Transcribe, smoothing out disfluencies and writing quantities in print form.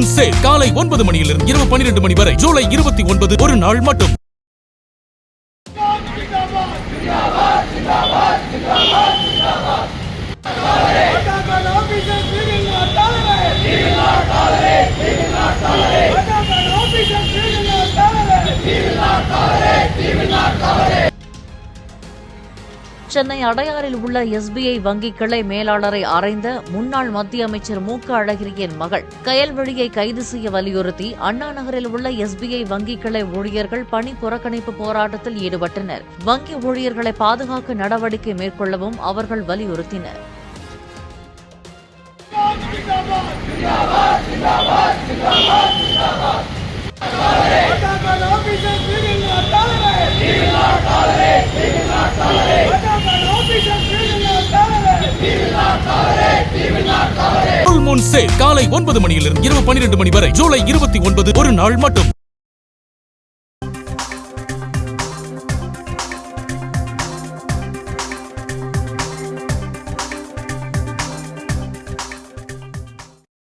Moon sale காலை 9 மணியிலிருந்து இரவு 12 மணி வரை ஜூலை 29 ஒரு நாள் மட்டும். சென்னை அடையாறில் உள்ள SBI வங்கி கிளை மேலாளரை அறைந்த முன்னாள் மத்திய அமைச்சர் அழகிரியின் மகள் கயல்விழியை கைது செய்ய வலியுறுத்தி அண்ணா நகரில் உள்ள SBI வங்கி கிளை ஊழியர்கள் பணி புறக்கணிப்பு போராட்டத்தில் ஈடுபட்டனர். வங்கி ஊழியர்களை பாதுகாக்க நடவடிக்கை மேற்கொள்ளவும் அவர்கள் வலியுறுத்தினர். மூன் சேல் காலை 9 மணியிலிருந்து இரவு 12 மணி வரை ஜூலை 29 ஒரு நாள் மட்டும்.